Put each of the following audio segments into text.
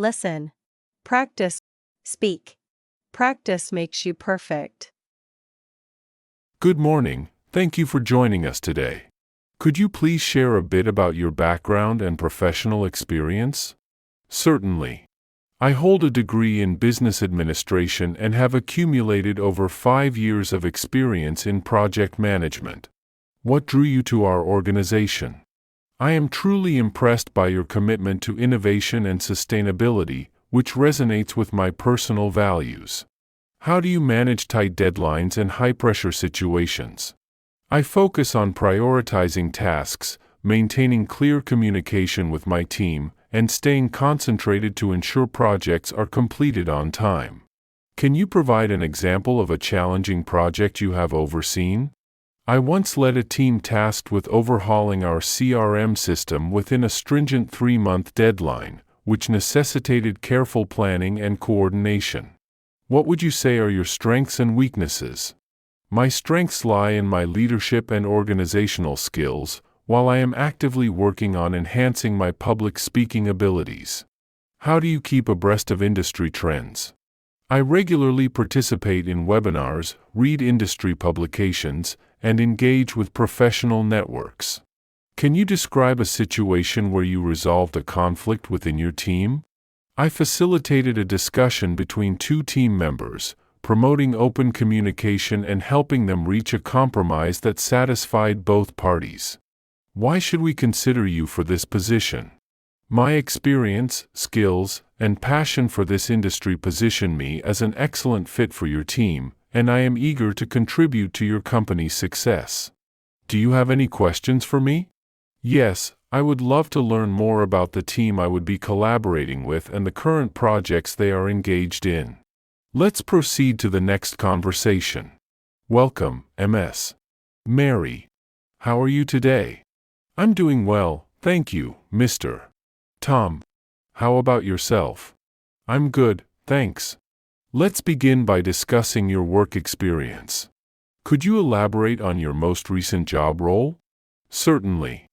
listen. Practice, speak. Practice makes you perfect. Good morning. Thank you for joining us today. Could you please share a bit about your background and professional experience? Certainly. I hold a degree in business administration and have accumulated over 5 years of experience in project management. What drew you to our organization? I am truly impressed by your commitment to innovation and sustainability, which resonates with my personal values. How do you manage tight deadlines and high-pressure situations? I focus on prioritizing tasks, maintaining clear communication with my team, and staying concentrated to ensure projects are completed on time. Can you provide an example of a challenging project you have overseen? I once led a team tasked with overhauling our CRM system within a stringent 3-month deadline, which necessitated careful planning and coordination. What would you say are your strengths and weaknesses? My strengths lie in my leadership and organizational skills, while I am actively working on enhancing my public speaking abilities. How do you keep abreast of industry trends? I regularly participate in webinars, read industry publications, and engage with professional networks. Can you describe a situation where you resolved a conflict within your team? I facilitated a discussion between 2 team members, promoting open communication and helping them reach a compromise that satisfied both parties. Why should we consider you for this position? My experience, skills, and passion for this industry position me as an excellent fit for your team, and I am eager to contribute to your company's success. Do you have any questions for me? Yes, I would love to learn more about the team I would be collaborating with and the current projects they are engaged in. Let's proceed to the next conversation. Welcome, Ms. Mary. How are you today? I'm doing well, thank you, Mr. Tom. How about yourself? I'm good, thanks. Let's begin by discussing your work experience. Could you elaborate on your most recent job role? Certainly.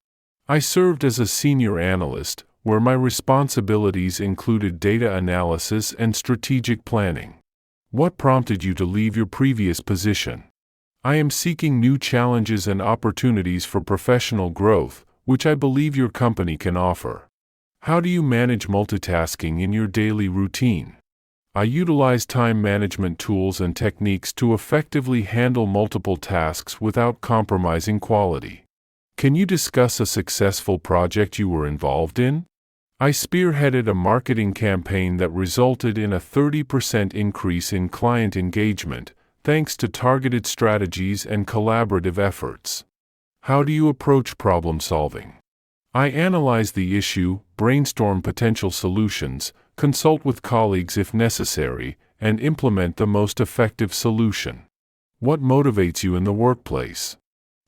I served as a senior analyst, where my responsibilities included data analysis and strategic planning. What prompted you to leave your previous position? I am seeking new challenges and opportunities for professional growth, which I believe your company can offer. How do you manage multitasking in your daily routine? I utilize time management tools and techniques to effectively handle multiple tasks without compromising quality. Can you discuss a successful project you were involved in? I spearheaded a marketing campaign that resulted in a 30% increase in client engagement, thanks to targeted strategies and collaborative efforts. How do you approach problem solving? I analyze the issue, brainstorm potential solutions, consult with colleagues if necessary, and implement the most effective solution. What motivates you in the workplace?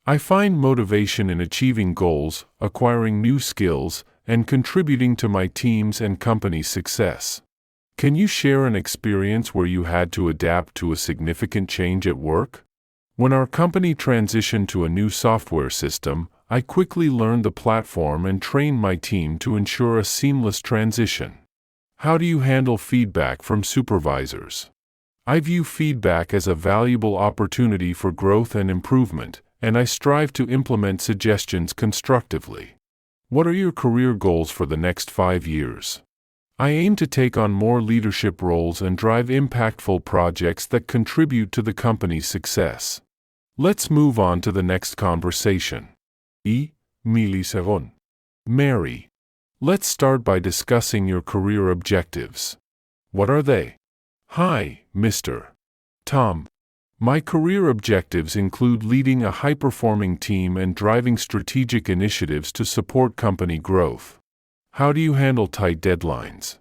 I find motivation in achieving goals, acquiring new skills, and contributing to my team's and company's success. Can you share an experience where you had to adapt to a significant change at work? When our company transitioned to a new software system, I quickly learned the platform and trained my team to ensure a seamless transition. How do you handle feedback from supervisors? I view feedback as a valuable opportunity for growth and improvement, and I strive to implement suggestions constructively. What are your career goals for the next 5 years? I aim to take on more leadership roles and drive impactful projects that contribute to the company's success. Let's move on to the next conversation. Milisegon. Mary. Let's start by discussing your career objectives. What are they? Hi, Mr. Tom. My career objectives include leading a high-performing team and driving strategic initiatives to support company growth. How do you handle tight deadlines?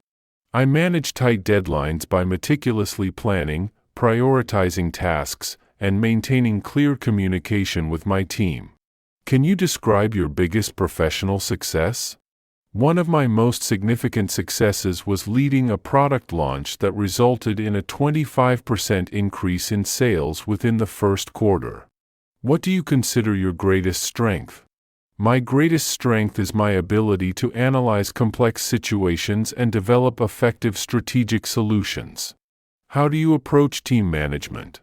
I manage tight deadlines by meticulously planning, prioritizing tasks, and maintaining clear communication with my team. Can you describe your biggest professional success? One of my most significant successes was leading a product launch that resulted in a 25% increase in sales within the first quarter. What do you consider your greatest strength? My greatest strength is my ability to analyze complex situations and develop effective strategic solutions. How do you approach team management?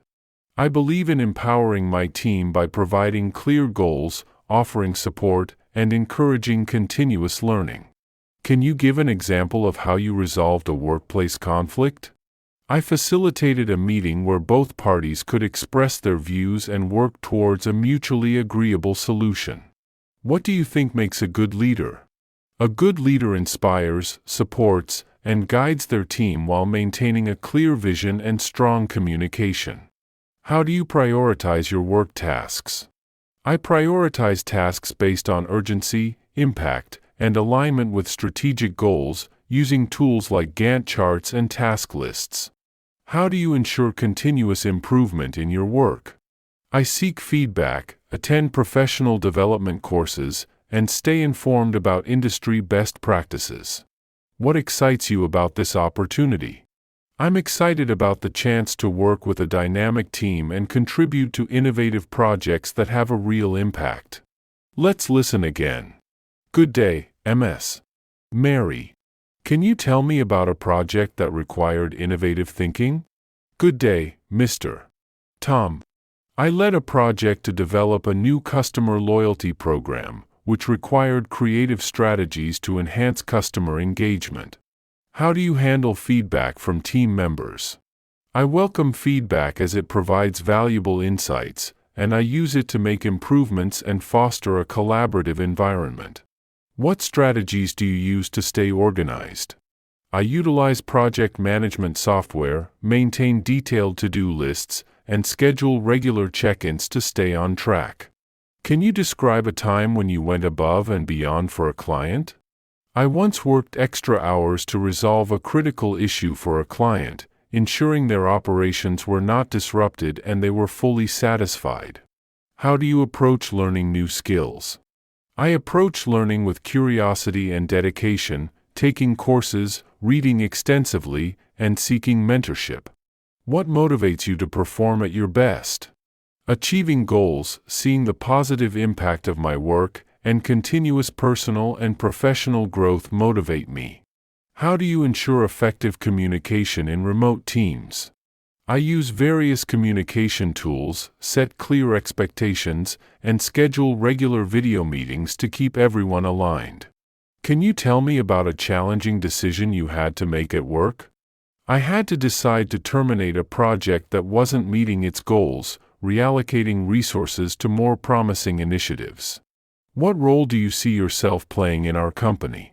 I believe in empowering my team by providing clear goals, offering support, and encouraging continuous learning. Can you give an example of how you resolved a workplace conflict? I facilitated a meeting where both parties could express their views and work towards a mutually agreeable solution. What do you think makes a good leader? A good leader inspires, supports, and guides their team while maintaining a clear vision and strong communication. How do you prioritize your work tasks? I prioritize tasks based on urgency, impact, and alignment with strategic goals, using tools like Gantt charts and task lists. How do you ensure continuous improvement in your work? I seek feedback, attend professional development courses, and stay informed about industry best practices. What excites you about this opportunity? I'm excited about the chance to work with a dynamic team and contribute to innovative projects that have a real impact. Let's listen again. Good day, Ms. Mary. Can you tell me about a project that required innovative thinking? Good day, Mr. Tom. I led a project to develop a new customer loyalty program, which required creative strategies to enhance customer engagement. How do you handle feedback from team members? I welcome feedback as it provides valuable insights, and I use it to make improvements and foster a collaborative environment. What strategies do you use to stay organized? I utilize project management software, maintain detailed to-do lists, and schedule regular check-ins to stay on track. Can you describe a time when you went above and beyond for a client? I once worked extra hours to resolve a critical issue for a client, ensuring their operations were not disrupted and they were fully satisfied. How do you approach learning new skills? I approach learning with curiosity and dedication, taking courses, reading extensively, and seeking mentorship. What motivates you to perform at your best? Achieving goals, seeing the positive impact of my work, and continuous personal and professional growth motivate me. How do you ensure effective communication in remote teams? I use various communication tools, set clear expectations, and schedule regular video meetings to keep everyone aligned. Can you tell me about a challenging decision you had to make at work? I had to decide to terminate a project that wasn't meeting its goals, reallocating resources to more promising initiatives. What role do you see yourself playing in our company?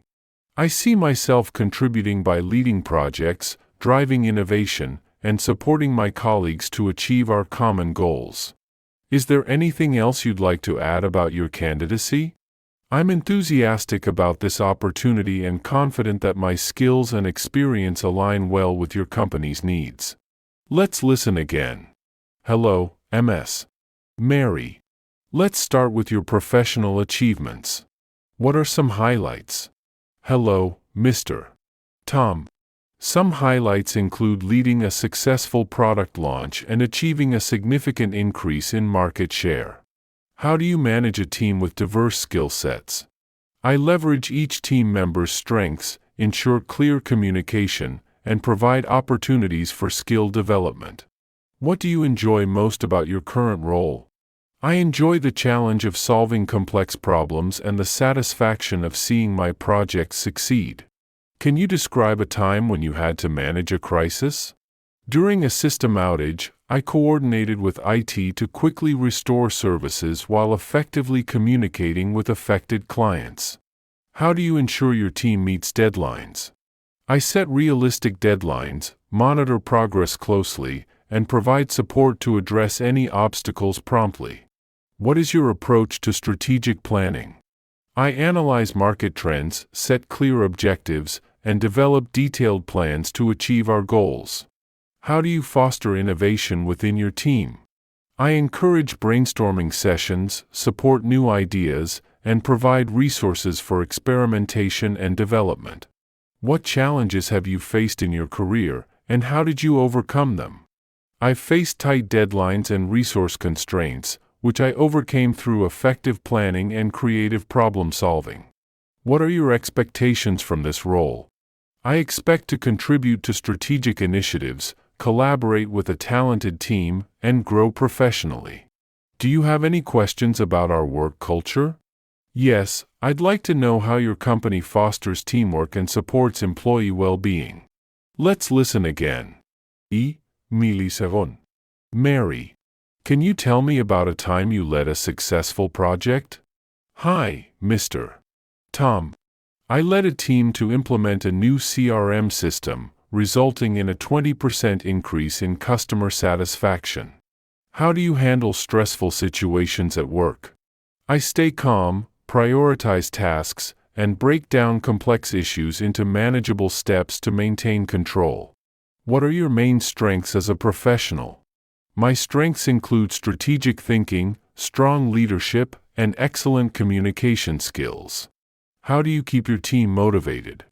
I see myself contributing by leading projects, driving innovation, and supporting my colleagues to achieve our common goals. Is there anything else you'd like to add about your candidacy? I'm enthusiastic about this opportunity and confident that my skills and experience align well with your company's needs. Let's listen again. Hello, Ms. Mary. Let's start with your professional achievements. What are some highlights? Hello, Mr. Tom. Some highlights include leading a successful product launch and achieving a significant increase in market share. How do you manage a team with diverse skill sets? I leverage each team member's strengths, ensure clear communication, and provide opportunities for skill development. What do you enjoy most about your current role? I enjoy the challenge of solving complex problems and the satisfaction of seeing my projects succeed. Can you describe a time when you had to manage a crisis? During a system outage, I coordinated with IT to quickly restore services while effectively communicating with affected clients. How do you ensure your team meets deadlines? I set realistic deadlines, monitor progress closely, and provide support to address any obstacles promptly. What is your approach to strategic planning? I analyze market trends, set clear objectives, and develop detailed plans to achieve our goals. How do you foster innovation within your team? I encourage brainstorming sessions, support new ideas, and provide resources for experimentation and development. What challenges have you faced in your career, and how did you overcome them? I've faced tight deadlines and resource constraints, which I overcame through effective planning and creative problem solving. What are your expectations from this role? I expect to contribute to strategic initiatives, collaborate with a talented team, and grow professionally. Do you have any questions about our work culture? Yes, I'd like to know how your company fosters teamwork and supports employee well-being. Let's listen again. Miliseron. Mary. Can you tell me about a time you led a successful project? Hi, Mr. Tom. I led a team to implement a new CRM system, resulting in a 20% increase in customer satisfaction. How do you handle stressful situations at work? I stay calm, prioritize tasks, and break down complex issues into manageable steps to maintain control. What are your main strengths as a professional? My strengths include strategic thinking, strong leadership, and excellent communication skills. How do you keep your team motivated?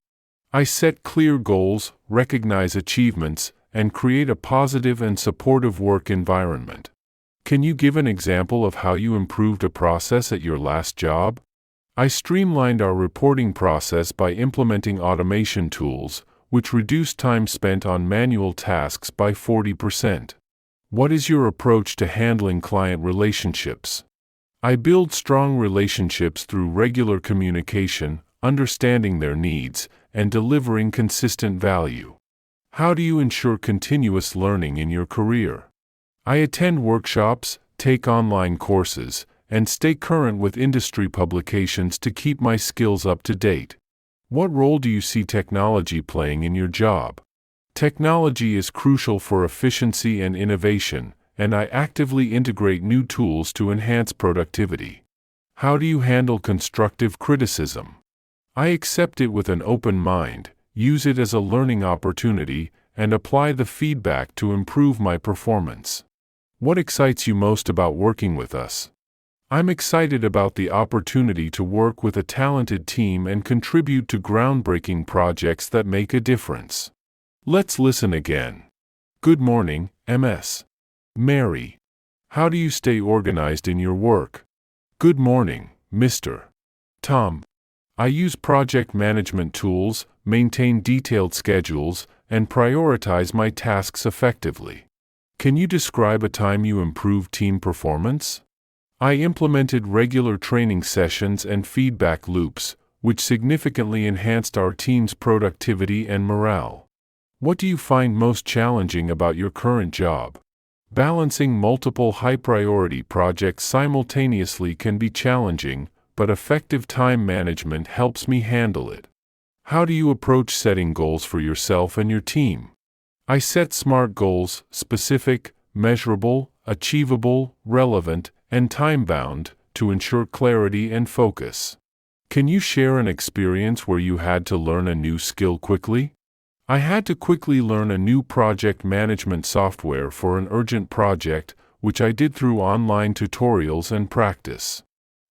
I set clear goals, recognize achievements, and create a positive and supportive work environment. Can you give an example of how you improved a process at your last job? I streamlined our reporting process by implementing automation tools, which reduced time spent on manual tasks by 40%. What is your approach to handling client relationships? I build strong relationships through regular communication, understanding their needs, and delivering consistent value. How do you ensure continuous learning in your career? I attend workshops, take online courses, and stay current with industry publications to keep my skills up to date. What role do you see technology playing in your job? Technology is crucial for efficiency and innovation, and I actively integrate new tools to enhance productivity. How do you handle constructive criticism? I accept it with an open mind, use it as a learning opportunity, and apply the feedback to improve my performance. What excites you most about working with us? I'm excited about the opportunity to work with a talented team and contribute to groundbreaking projects that make a difference. Let's listen again. Good morning, Ms. Mary. How do you stay organized in your work? Good morning, Mr. Tom. I use project management tools, maintain detailed schedules, and prioritize my tasks effectively. Can you describe a time you improved team performance? I implemented regular training sessions and feedback loops, which significantly enhanced our team's productivity and morale. What do you find most challenging about your current job? Balancing multiple high-priority projects simultaneously can be challenging, but effective time management helps me handle it. How do you approach setting goals for yourself and your team? I set SMART goals: specific, measurable, achievable, relevant, and time-bound, to ensure clarity and focus. Can you share an experience where you had to learn a new skill quickly? I had to quickly learn a new project management software for an urgent project, which I did through online tutorials and practice.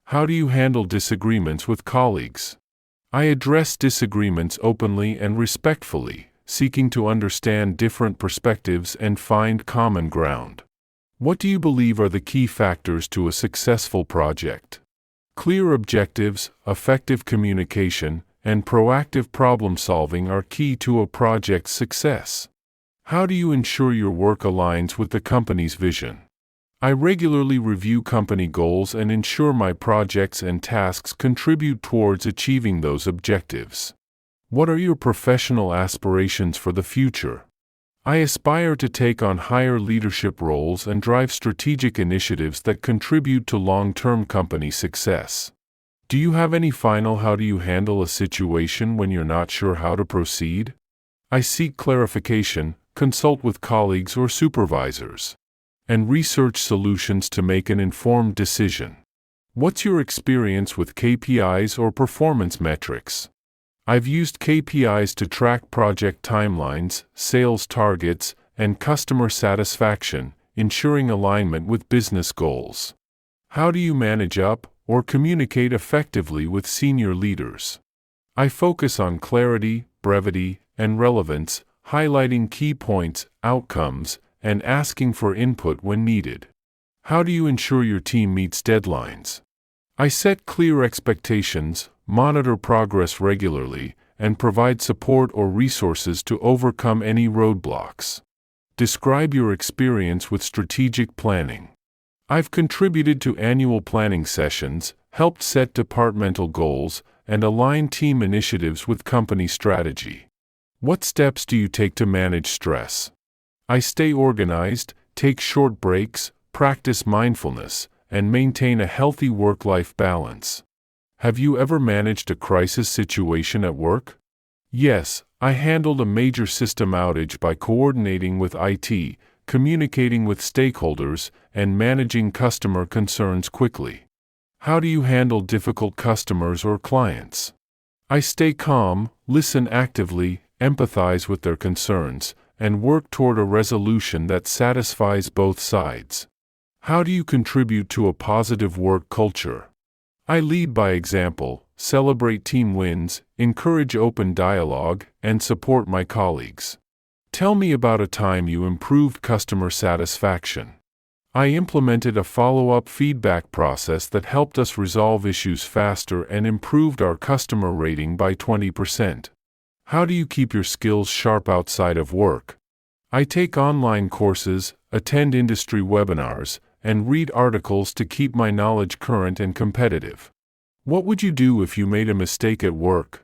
How do you handle disagreements with colleagues? I address disagreements openly and respectfully, seeking to understand different perspectives and find common ground. What do you believe are the key factors to a successful project? Clear objectives, effective communication, and proactive problem-solving are key to a project's success. How do you ensure your work aligns with the company's vision? I regularly review company goals and ensure my projects and tasks contribute towards achieving those objectives. What are your professional aspirations for the future? I aspire to take on higher leadership roles and drive strategic initiatives that contribute to long-term company success. Do you have any final how do you handle a situation when you're not sure how to proceed? I seek clarification, consult with colleagues or supervisors, and research solutions to make an informed decision. What's your experience with KPIs or performance metrics? I've used KPIs to track project timelines, sales targets, and customer satisfaction, ensuring alignment with business goals. How do you manage up or communicate effectively with senior leaders? I focus on clarity, brevity, and relevance, highlighting key points, outcomes, and asking for input when needed. How do you ensure your team meets deadlines? I set clear expectations, monitor progress regularly, and provide support or resources to overcome any roadblocks. Describe your experience with strategic planning. I've contributed to annual planning sessions, helped set departmental goals, and align team initiatives with company strategy. What steps do you take to manage stress? I stay organized, take short breaks, practice mindfulness, and maintain a healthy work-life balance. Have you ever managed a crisis situation at work? Yes, I handled a major system outage by coordinating with IT, communicating with stakeholders, and managing customer concerns quickly. How do you handle difficult customers or clients? I stay calm, listen actively, empathize with their concerns, and work toward a resolution that satisfies both sides. How do you contribute to a positive work culture? I lead by example, celebrate team wins, encourage open dialogue, and support my colleagues. Tell me about a time you improved customer satisfaction. I implemented a follow-up feedback process that helped us resolve issues faster and improved our customer rating by 20%. How do you keep your skills sharp outside of work? I take online courses, attend industry webinars, and read articles to keep my knowledge current and competitive. What would you do if you made a mistake at work?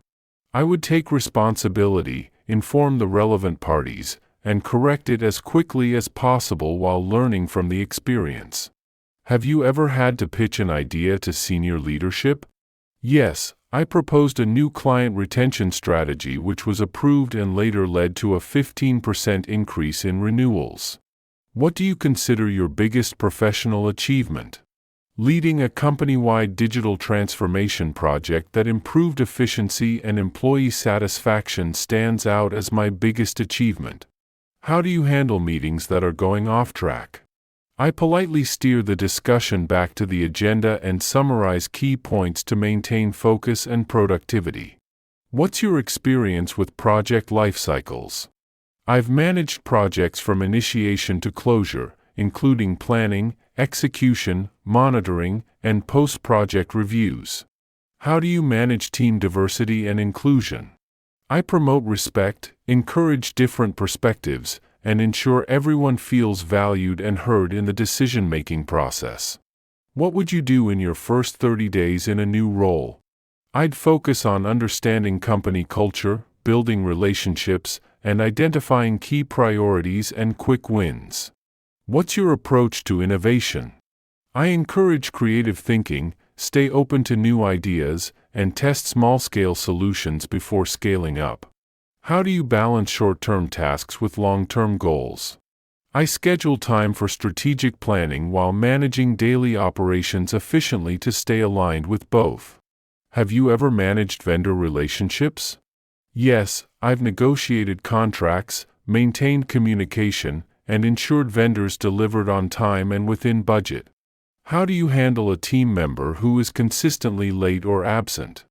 I would take responsibility, inform the relevant parties, and correct it as quickly as possible while learning from the experience. Have you ever had to pitch an idea to senior leadership? Yes, I proposed a new client retention strategy which was approved and later led to a 15% increase in renewals. What do you consider your biggest professional achievement? Leading a company-wide digital transformation project that improved efficiency and employee satisfaction stands out as my biggest achievement. How do you handle meetings that are going off track? I politely steer the discussion back to the agenda and summarize key points to maintain focus and productivity. What's your experience with project life cycles? I've managed projects from initiation to closure, including planning, execution, monitoring, and post-project reviews. How do you manage team diversity and inclusion? I promote respect, encourage different perspectives, and ensure everyone feels valued and heard in the decision-making process. What would you do in your first 30 days in a new role? I'd focus on understanding company culture, building relationships, and identifying key priorities and quick wins. What's your approach to innovation? I encourage creative thinking, stay open to new ideas, and test small-scale solutions before scaling up. How do you balance short-term tasks with long-term goals? I schedule time for strategic planning while managing daily operations efficiently to stay aligned with both. Have you ever managed vendor relationships? Yes, I've negotiated contracts, maintained communication, and ensured vendors delivered on time and within budget. How do you handle a team member who is consistently late or absent?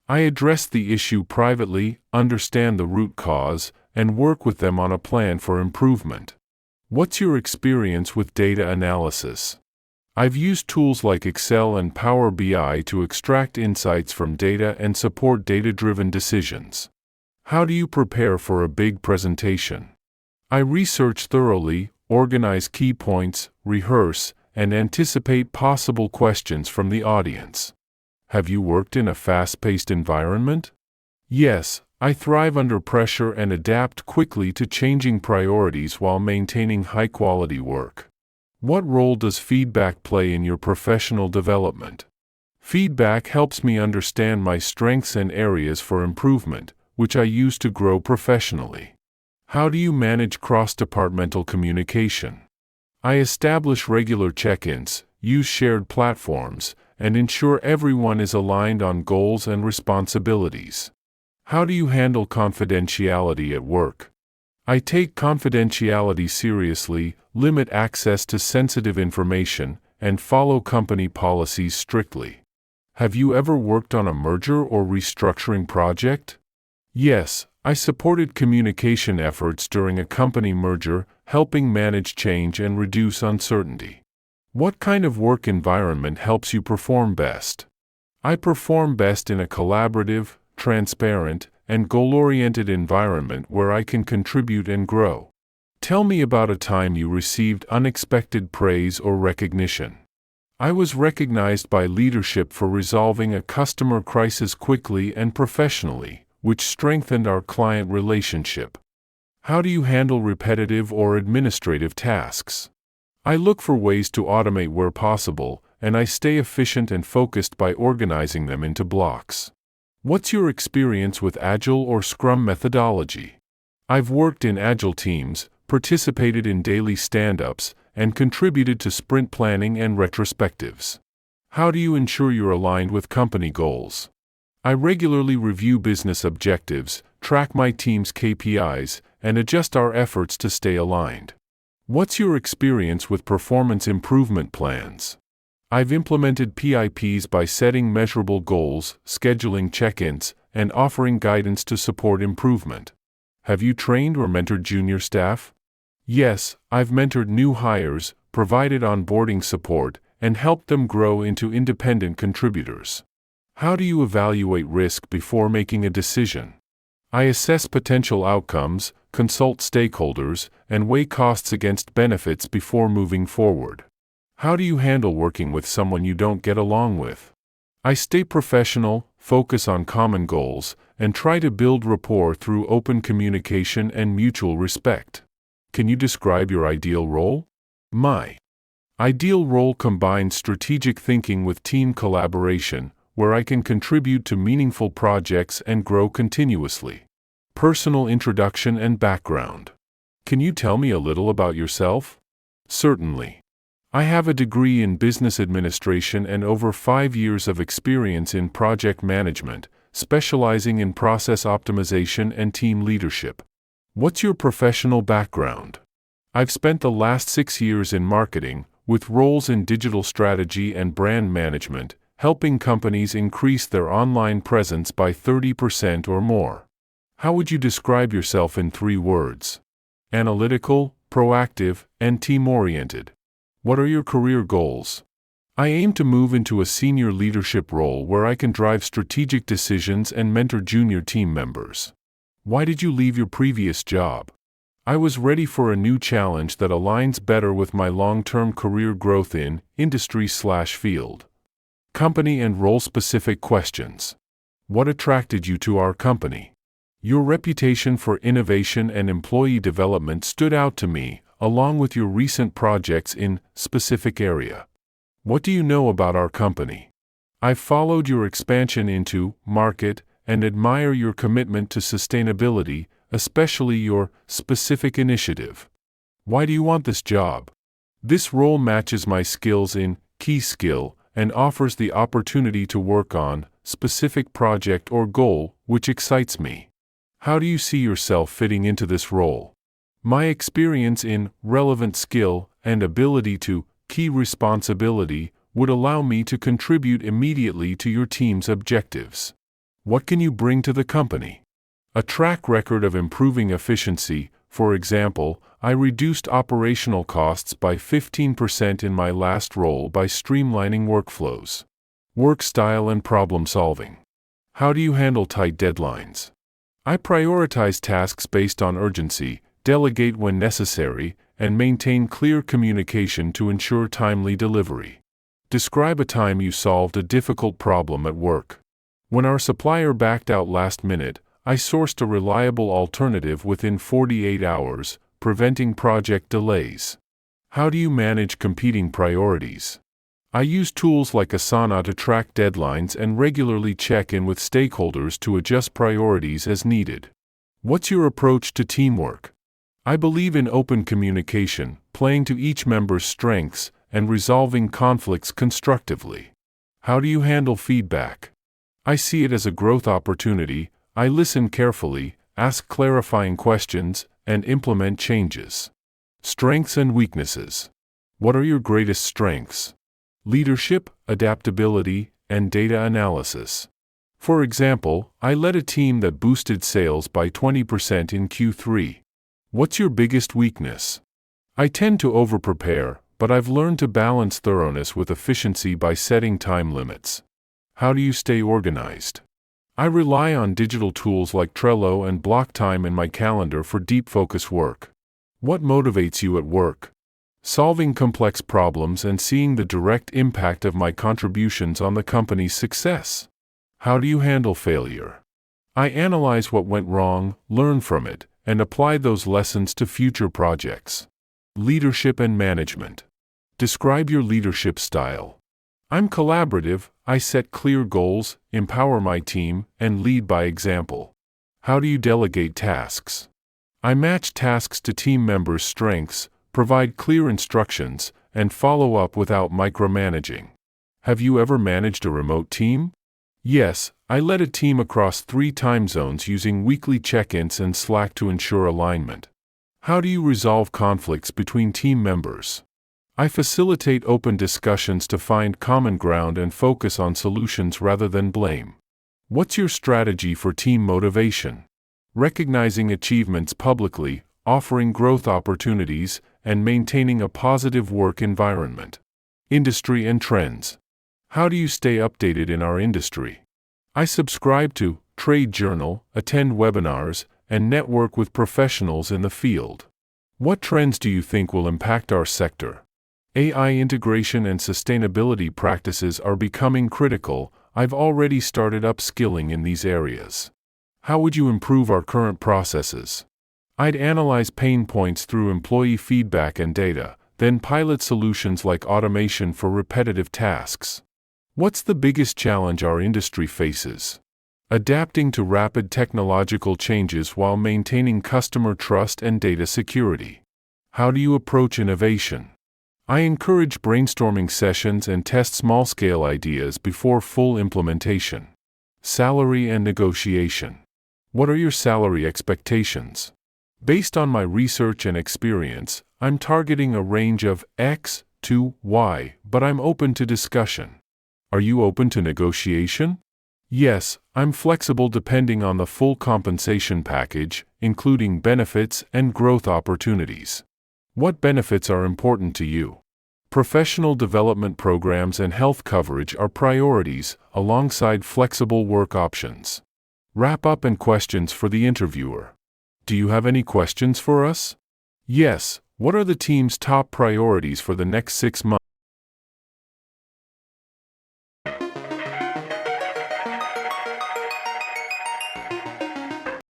I address the issue privately, understand the root cause, and work with them on a plan for improvement. What's your experience with data analysis? I've used tools like Excel and Power BI to extract insights from data and support data-driven decisions. How do you prepare for a big presentation? I research thoroughly, organize key points, rehearse, and anticipate possible questions from the audience. Have you worked in a fast-paced environment? Yes, I thrive under pressure and adapt quickly to changing priorities while maintaining high-quality work. What role does feedback play in your professional development? Feedback helps me understand my strengths and areas for improvement, which I use to grow professionally. How do you manage cross-departmental communication? I establish regular check-ins, use shared platforms, and ensure everyone is aligned on goals and responsibilities. How do you handle confidentiality at work? I take confidentiality seriously, limit access to sensitive information, and follow company policies strictly. Have you ever worked on a merger or restructuring project? Yes, I supported communication efforts during a company merger, helping manage change and reduce uncertainty. What kind of work environment helps you perform best? I perform best in a collaborative, transparent, and goal-oriented environment where I can contribute and grow. Tell me about a time you received unexpected praise or recognition. I was recognized by leadership for resolving a customer crisis quickly and professionally, which strengthened our client relationship. How do you handle repetitive or administrative tasks? I look for ways to automate where possible, and I stay efficient and focused by organizing them into blocks. What's your experience with Agile or Scrum methodology? I've worked in Agile teams, participated in daily stand-ups, and contributed to sprint planning and retrospectives. How do you ensure you're aligned with company goals? I regularly review business objectives, track my team's KPIs, and adjust our efforts to stay aligned. What's your experience with performance improvement plans? I've implemented PIPs by setting measurable goals, scheduling check-ins, and offering guidance to support improvement. Have you trained or mentored junior staff? Yes, I've mentored new hires, provided onboarding support, and helped them grow into independent contributors. How do you evaluate risk before making a decision? I assess potential outcomes, consult stakeholders, and weigh costs against benefits before moving forward. How do you handle working with someone you don't get along with? I stay professional, focus on common goals, and try to build rapport through open communication and mutual respect. Can you describe your ideal role? My ideal role combines strategic thinking with team collaboration, where I can contribute to meaningful projects and grow continuously. Personal introduction and background. Can you tell me a little about yourself? Certainly. I have a degree in business administration and over 5 years of experience in project management, specializing in process optimization and team leadership. What's your professional background? I've spent the last 6 years in marketing, with roles in digital strategy and brand management, helping companies increase their online presence by 30% or more. How would you describe yourself in 3 words? Analytical, proactive, and team-oriented. What are your career goals? I aim to move into a senior leadership role where I can drive strategic decisions and mentor junior team members. Why did you leave your previous job? I was ready for a new challenge that aligns better with my long-term career growth in industry/field. Company and role-specific questions. What attracted you to our company? Your reputation for innovation and employee development stood out to me, along with your recent projects in specific area. What do you know about our company? I've followed your expansion into market and admire your commitment to sustainability, especially your specific initiative. Why do you want this job? This role matches my skills in key skill and offers the opportunity to work on specific project or goal, which excites me. How do you see yourself fitting into this role? My experience in relevant skill and ability to key responsibility would allow me to contribute immediately to your team's objectives. What can you bring to the company? A track record of improving efficiency. For example, I reduced operational costs by 15% in my last role by streamlining workflows. Work style and problem solving. How do you handle tight deadlines? I prioritize tasks based on urgency, delegate when necessary, and maintain clear communication to ensure timely delivery. Describe a time you solved a difficult problem at work. When our supplier backed out last minute, I sourced a reliable alternative within 48 hours, preventing project delays. How do you manage competing priorities? I use tools like Asana to track deadlines and regularly check in with stakeholders to adjust priorities as needed. What's your approach to teamwork? I believe in open communication, playing to each member's strengths, and resolving conflicts constructively. How do you handle feedback? I see it as a growth opportunity. I listen carefully, ask clarifying questions, and implement changes. Strengths and weaknesses. What are your greatest strengths? Leadership, adaptability, and data analysis. For example, I led a team that boosted sales by 20% in Q3. What's your biggest weakness? I tend to overprepare, but I've learned to balance thoroughness with efficiency by setting time limits. How do you stay organized? I rely on digital tools like Trello and block time in my calendar for deep focus work. What motivates you at work? Solving complex problems and seeing the direct impact of my contributions on the company's success. How do you handle failure? I analyze what went wrong, learn from it, and apply those lessons to future projects. Leadership and management. Describe your leadership style. I'm collaborative, I set clear goals, empower my team, and lead by example. How do you delegate tasks? I match tasks to team members' strengths, provide clear instructions, and follow up without micromanaging. Have you ever managed a remote team? Yes, I led a team across 3 time zones using weekly check-ins and Slack to ensure alignment. How do you resolve conflicts between team members? I facilitate open discussions to find common ground and focus on solutions rather than blame. What's your strategy for team motivation? Recognizing achievements publicly, offering growth opportunities, and maintaining a positive work environment. Industry and trends. How do you stay updated in our industry? I subscribe to Trade Journal, attend webinars, and network with professionals in the field. What trends do you think will impact our sector? AI integration and sustainability practices are becoming critical. I've already started upskilling in these areas. How would you improve our current processes? I'd analyze pain points through employee feedback and data, then pilot solutions like automation for repetitive tasks. What's the biggest challenge our industry faces? Adapting to rapid technological changes while maintaining customer trust and data security. How do you approach innovation? I encourage brainstorming sessions and test small-scale ideas before full implementation. Salary and negotiation. What are your salary expectations? Based on my research and experience, I'm targeting a range of X to Y, but I'm open to discussion. Are you open to negotiation? Yes, I'm flexible depending on the full compensation package, including benefits and growth opportunities. What benefits are important to you? Professional development programs and health coverage are priorities, alongside flexible work options. Wrap up and questions for the interviewer. Do you have any questions for us? Yes, what are the team's top priorities for the next 6 months?